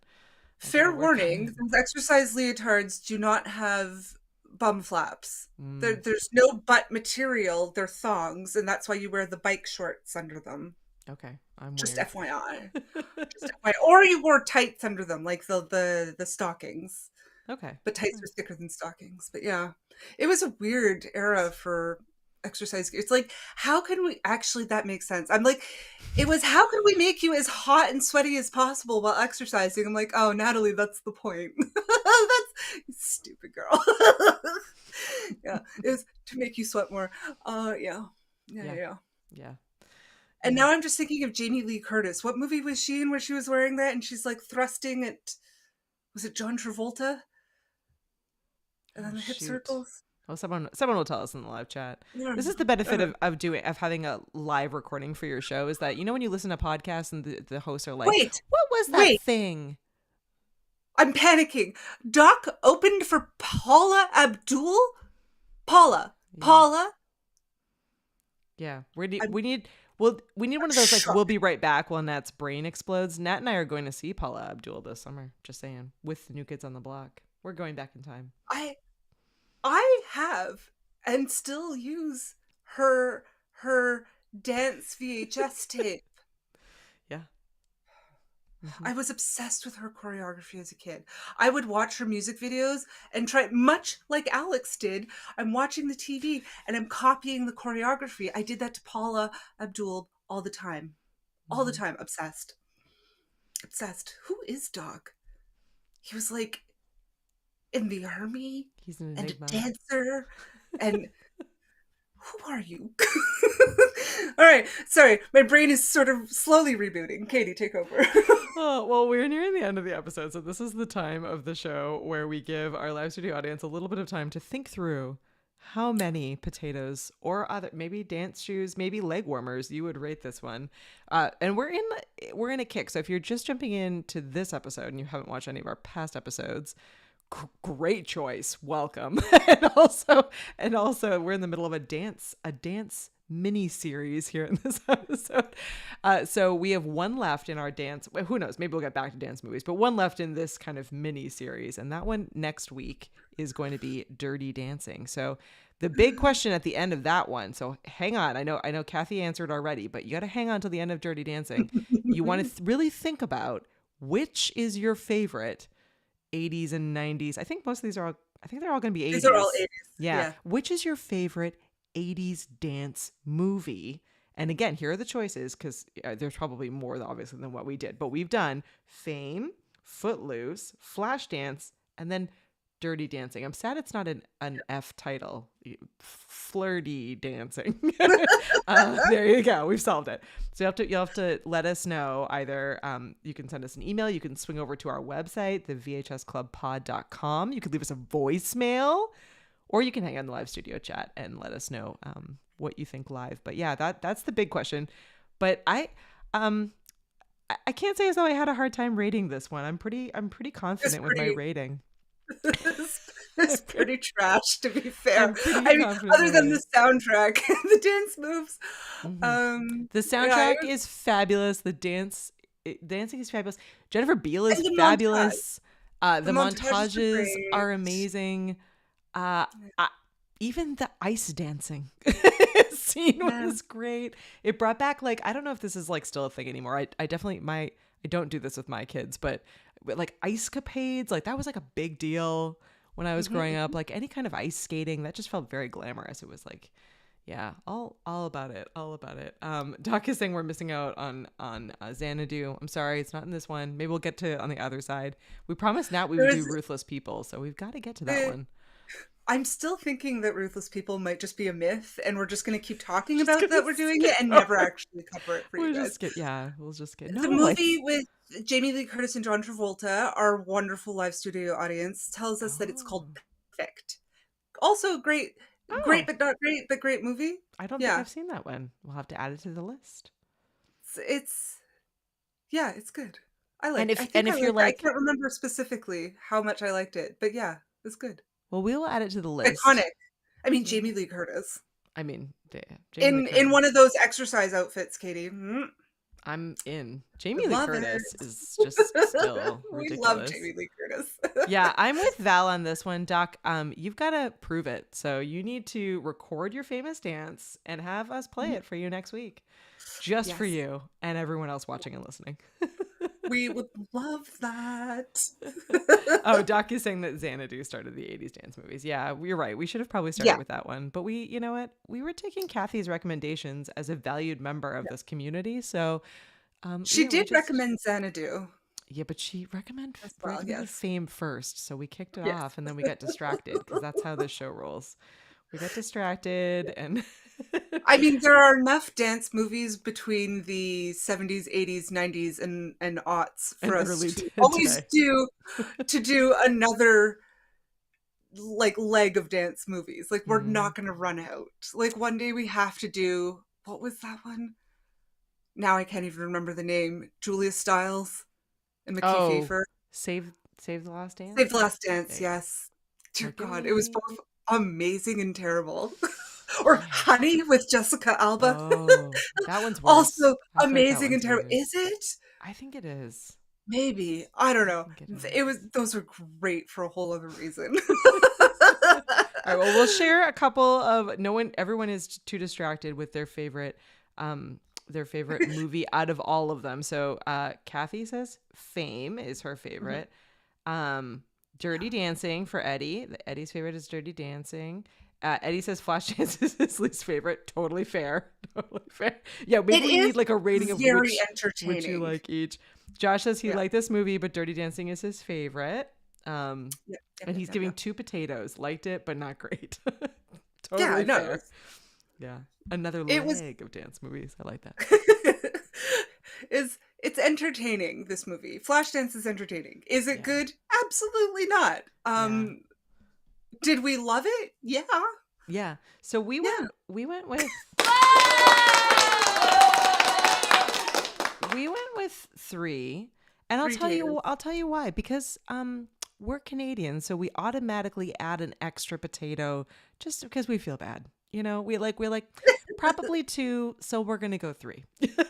Fair gotta work on warning: it. those exercise leotards do not have bum flaps. Mm, There's no butt material. They're thongs, and that's why you wear the bike shorts under them. okay, I'm Just weird. FYI. Just FYI. Or you wore tights under them, like the stockings. Okay. But tights are thicker than stockings. But yeah, it was a weird era for exercise gear. It's like, how can we actually, that makes sense. I'm like, it was, how can we make you as hot and sweaty as possible while exercising? I'm like, oh, Natalie, that's the point. That's stupid girl. Yeah, it was to make you sweat more. Yeah. Yeah. And now I'm just thinking of Jamie Lee Curtis. What movie was she in where she was wearing that and she's like thrusting at, was it John Travolta? And then the hip shoot. circles. Well, someone will tell us in the live chat. Yeah. This is the benefit of having a live recording for your show is that when you listen to podcasts and the hosts are like, Wait, what was that thing? I'm panicking. Doc opened for Paula Abdul? Paula. Yeah, we need one of those like shocked. we'll be right back while Nat's brain explodes. Nat and I are going to see Paula Abdul this summer. Just saying, with the New Kids on the Block. We're going back in time. I have and still use her dance VHS tape. Yeah. I was obsessed with her choreography as a kid. I would watch her music videos and try, much like Alex did. I'm watching the TV and I'm copying the choreography. I did that to Paula Abdul all the time. all the time. Obsessed. Obsessed. Who is Doc? He was like in the army He's an and enigma. a dancer. And who are you? All right. Sorry. My brain is sort of slowly rebooting. Katie, take over. Oh, well, we're nearing the end of the episode, so this is the time of the show where we give our live studio audience a little bit of time to think through how many potatoes or other, maybe dance shoes, maybe leg warmers you would rate this one. And we're in a kick. So if you're just jumping into this episode and you haven't watched any of our past episodes, great choice. Welcome. and also we're in the middle of a dance mini series here in this episode. So we have one left in our dance. Well, who knows? Maybe we'll get back to dance movies, but one left in this kind of mini series. And that one next week is going to be Dirty Dancing. So the big question at the end of that one. So hang on. I know Kathy answered already, but you got to hang on till the end of Dirty Dancing. You want to really think about which is your favorite 80s and 90s. I think most of these are all, I think they're all going to be 80s. These are all 80s. Yeah. Which is your favorite 80s dance movie? And again, here are the choices, because there's probably more obviously than what we did, but we've done Fame, Footloose, Flashdance, and then Dirty Dancing. I'm sad it's not an F title. Flirty Dancing. There you go. We've solved it. So you'll have to let us know. Either you can send us an email. You can swing over to our website, the vhsclubpod.com. You could leave us a voicemail, or you can hang on the live studio chat and let us know what you think live. But yeah, that's the big question. But I can't say as though I had a hard time rating this one. I'm pretty confident with my rating. It's pretty trash, to be fair. Confident other than the soundtrack and the dance moves. The soundtrack is fabulous. The dancing is fabulous. Jennifer Beal is fabulous. The montages are amazing. Even the ice dancing scene was great. It brought back, like, I don't know if this is like still a thing anymore. I definitely I don't do this with my kids, but like ice capades, like that was like a big deal when I was growing up. Like any kind of ice skating, that just felt very glamorous. It was like, yeah, all about it. Doc is saying we're missing out on Xanadu. I'm sorry, it's not in this one. Maybe we'll get to it on the other side. We promised Nat we would do Ruthless People, so we've got to get to that one. I'm still thinking that Ruthless People might just be a myth, and we're just going to keep talking about that we're doing it and never actually cover it for you guys. We'll just get the movie with Jamie Lee Curtis and John Travolta. Our wonderful live studio audience tells us that it's called Perfect. Also great, but not great, but great movie. I don't think I've seen that one. We'll have to add it to the list. It's good. I like it. And if you're like, I can't remember specifically how much I liked it, but yeah, it's good. Well, we will add it to the list. Iconic. I mean, Jamie Lee Curtis. I mean, in one of those exercise outfits, Katie. I'm in. Jamie Lee Curtis is just still ridiculous. We love Jamie Lee Curtis. Yeah, I'm with Val on this one, Doc. You've got to prove it. So you need to record your famous dance and have us play it for you next week, just for you and everyone else watching and listening. We would love that. Oh, Doc is saying that Xanadu started the 80s dance movies. Yeah, you're right. We should have probably started with that one. But you know what? We were taking Kathy's recommendations as a valued member of this community. So she did recommend Xanadu. Yeah, but she recommended Fame first. So we kicked it off and then we got distracted because that's how this show rolls. We got distracted and... I mean, there are enough dance movies between the 70s, 80s, 90s, and aughts for us to always do another like leg of dance movies. Like we're not going to run out. Like one day we have to do, what was that one? Now I can't even remember the name. Julia Stiles and Mickey Pfeiffer. Save the Last Dance? Save the Last Dance, yes. Dear God, it was both amazing and terrible. Or Honey with Jessica Alba. Oh, that one's worse. Also amazing and terrible. Is it? I think it is. Maybe. I don't know. Those were great for a whole other reason. All right, well, we'll share a couple of everyone is too distracted with their favorite movie out of all of them. So Kathy says Fame is her favorite. Dirty Dancing for Eddie. Eddie's favorite is Dirty Dancing. Eddie says Flashdance is his least favorite. Totally fair. Totally fair. Yeah, maybe It we is need like a rating of very which you entertaining. like each. Josh says he Yeah. liked this movie, but Dirty Dancing is his favorite. Yeah, yeah, And he's yeah, giving yeah. 2 potatoes. Liked it, but not great. Yeah, Totally no, fair. Yeah. Another it was leg of dance movies. I like that. it's entertaining, this movie. Flashdance is entertaining. Is it Yeah. good? Absolutely not. Yeah. Did we love it? Yeah. Yeah. So we Yeah. went with 3. And I'll 3 tell you potatoes. I'll tell you why. Because we're Canadian, so we automatically add an extra potato just because we feel bad. You know, we're like probably 2, so we're gonna go 3.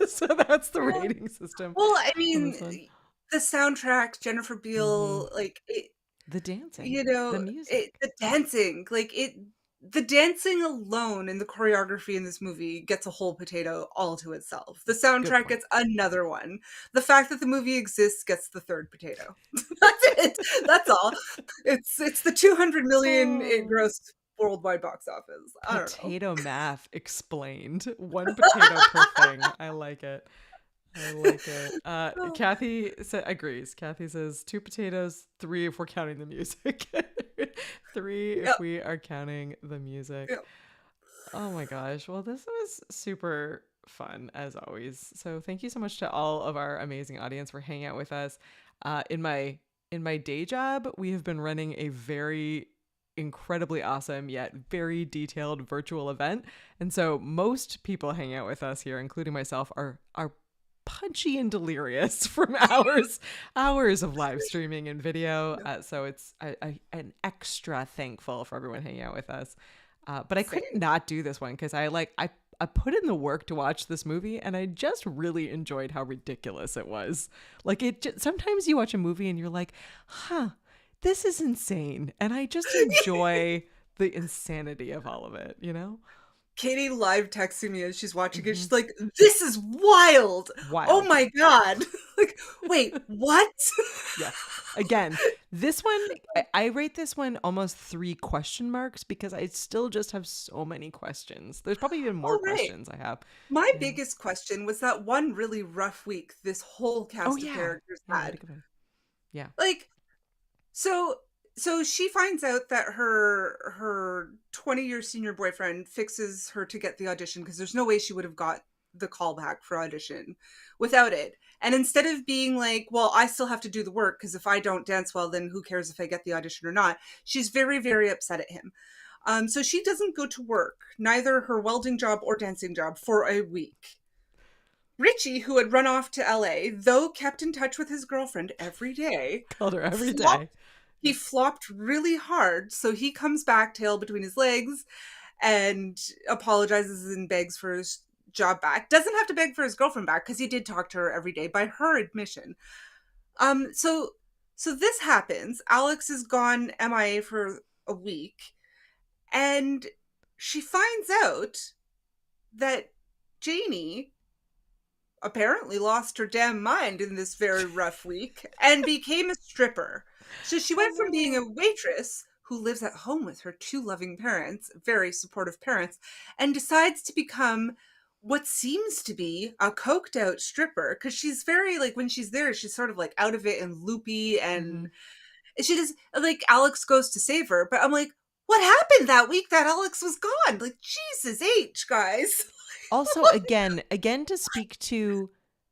So that's the Well, rating system well, I on this one. mean, the soundtrack, Jennifer Hmm. Beal, like it, The dancing, you the know, music. the dancing, the dancing alone and the choreography in this movie gets a whole potato all to itself. The Good soundtrack point. gets another one. The fact that the movie exists gets the third potato. That's it. That's all. It's the 200 million it Oh. grossed worldwide box office. I don't know. Potato math explained. 1 potato per thing. I like it. I like it. Kathy agrees. Kathy says 2 potatoes, 3 if we're counting the music. 3 if Yep, we are counting the music. yep. Oh my gosh. Well, this was super fun as always. So thank you so much to all of our amazing audience for hanging out with us. In my day job, we have been running a very incredibly awesome yet very detailed virtual event. And so most people hanging out with us here, including myself, are punchy and delirious from hours of live streaming and video. So it's an extra thankful for everyone hanging out with us. But I couldn't Same. not do this one because I put in the work to watch this movie and I just really enjoyed how ridiculous it was. Like sometimes you watch a movie and you're like, huh, this is insane. And I just enjoy the insanity of all of it, you know? Katie live texting me as she's watching it. Hmm. She's like, "This is wild. Oh Wild. my God." Like, wait, what? Yeah. Again, this one, I rate this one almost 3 question marks because I still just have so many questions. There's probably even more Oh, right. questions I have. My Yeah. biggest question was that one really rough week this whole Oh cast of yeah. characters Yeah, you had a had. good one. Yeah. Like, so she finds out that her 20-year senior boyfriend fixes her to get the audition because there's no way she would have got the call back for audition without it. And instead of being like, well, I still have to do the work because if I don't dance well, then who cares if I get the audition or not? She's very, very upset at him. So she doesn't go to work, neither her welding job or dancing job, for a week. Richie, who had run off to LA, though kept in touch with his girlfriend every day, Called her every flopped day. he flopped really hard, so he comes back, tail between his legs, and apologizes and begs for his job back. Doesn't have to beg for his girlfriend back because he did talk to her every day by her admission. So this happens. Alex is gone MIA for a week, and she finds out that Janie apparently lost her damn mind in this very rough week and became a stripper. So she went from being a waitress who lives at home with her 2 loving parents, very supportive parents, and decides to become what seems to be a coked out stripper because she's very like when she's there, she's sort of like out of it and loopy Hmm. and she just like Alex goes to save her, but I'm like, what happened that week that Alex was gone? Like, Jesus H, guys. Also, again to speak to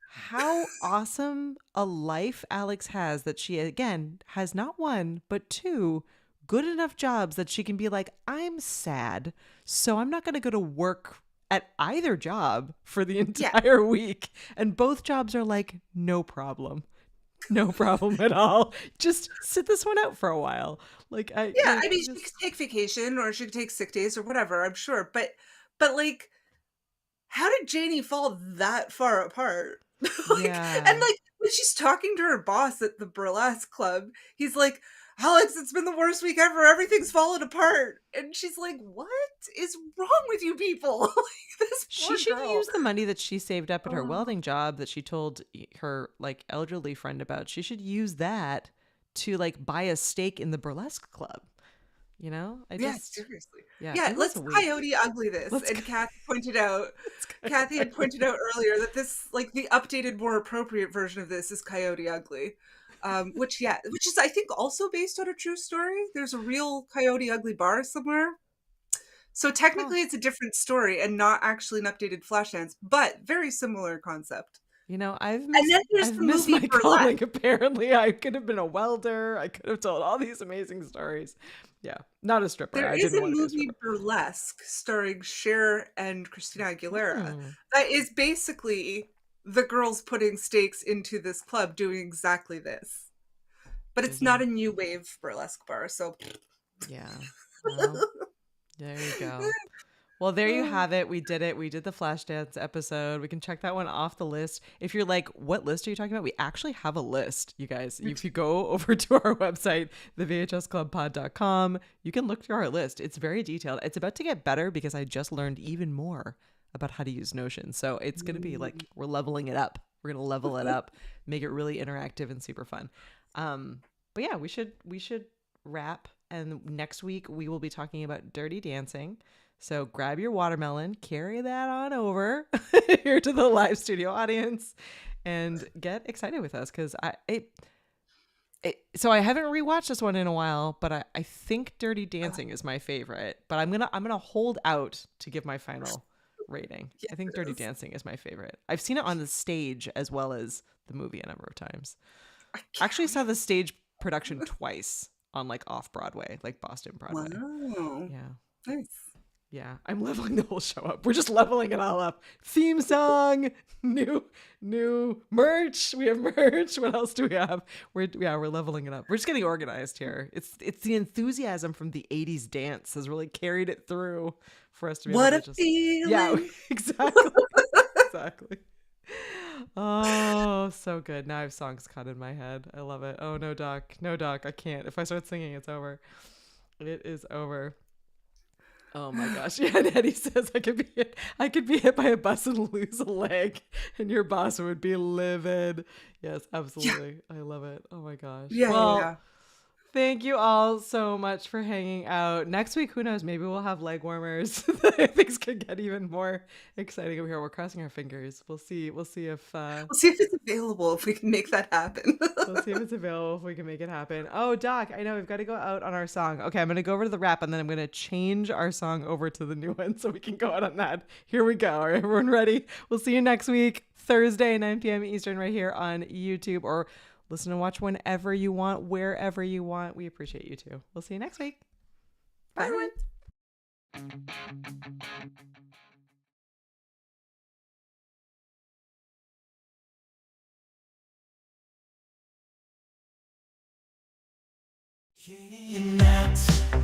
how awesome a life Alex has that she again has not 1 but 2 good enough jobs that she can be like, I'm sad, so I'm not going to go to work at either job for the Yeah. entire week. And both jobs are like, no problem. No problem at all. Just sit this one out for a while. Yeah, I mean, she could take vacation or she could take sick days or whatever, I'm sure. But like, how did Janie fall that far apart? And yeah. like when she's talking to her boss at the burlesque club, he's like, Alex, it's been the worst week ever. Everything's fallen apart. And she's like, what is wrong with you people? Like, this She poor should girl. use the money that she saved up at her Oh, welding job that she told her like elderly friend about. She should use that to like buy a stake in the burlesque club. You know, Yeah, seriously. yeah, Yeah, it was let's a week. Coyote Ugly this. Let's And Kathy had pointed out earlier that this, like, the updated, more appropriate version of this is Coyote Ugly. Which is, I think, also based on a true story. There's a real Coyote Ugly bar somewhere. So Huh. technically it's a different story and not actually an updated Flashdance, but very similar concept. You know, And then there's I've the missed movie my Burlesque. calling. Apparently, I could have been a welder. I could have told all these amazing stories. Yeah, not a stripper. There I is didn't a want to be a stripper. movie Burlesque starring Cher and Christina Aguilera Hmm. that is basically the girls putting stakes into this club doing exactly this. But There it's you not go. a new wave burlesque bar, so Yeah. Well, there you go. Well, there you have it. We did it. We did the Flashdance episode. We can check that one off the list. If you're like, what list are you talking about? We actually have a list, you guys. If you go over to our website, thevhsclubpod.com, you can look through our list. It's very detailed. It's about to get better because I just learned even more about how to use Notion. So it's going to be like, we're leveling it up. We're going to level it up, make it really interactive and super fun. But yeah, we should wrap. And next week we will be talking about Dirty Dancing. So grab your watermelon, carry that on over here to the live studio audience, and get excited with us because so I haven't rewatched this one in a while, but I think Dirty Dancing is my favorite. But I'm gonna hold out to give my final rating. I think Dirty yes. Dancing is my favorite. I've seen it on the stage as well as the movie a number of times. I I actually can't saw the stage production twice on like off Broadway, like Boston Broadway. Wow. Yeah. Nice. Yeah, I'm leveling the whole show up. We're just leveling it all up. Theme song, new merch. We have merch. What else do we have? We're leveling it up. We're just getting organized here. It's the enthusiasm from the 80s dance has really carried it through for us to be What able a to just yeah, feeling. exactly. Exactly. Oh, so good. Now I have songs caught in my head. I love it. Oh no, Doc. No, Doc. I can't. If I start singing, it's over. It is over. Oh my gosh. Yeah, and Eddie says I could be hit by a bus and lose a leg and your boss would be livid. Yes, Yeah. absolutely. I love it. Oh my gosh. Yeah, Well, yeah. thank you all so much for hanging out. Next week, who knows? Maybe we'll have leg warmers. Things could get even more exciting over here. We're crossing our fingers. We'll see. We'll see if We'll see if it's available, if we can make that happen. we'll see if it's available, if we can make it happen. Oh, Doc, I know we've got to go out on our song. Okay, I'm going to go over to the rap and then I'm going to change our song over to the new one so we can go out on that. Here we go. All right, everyone ready? We'll see you next week, Thursday, 9 p.m. Eastern, right here on YouTube, or listen and watch whenever you want, wherever you want. We appreciate you too. We'll see you next week. Bye, everyone. In that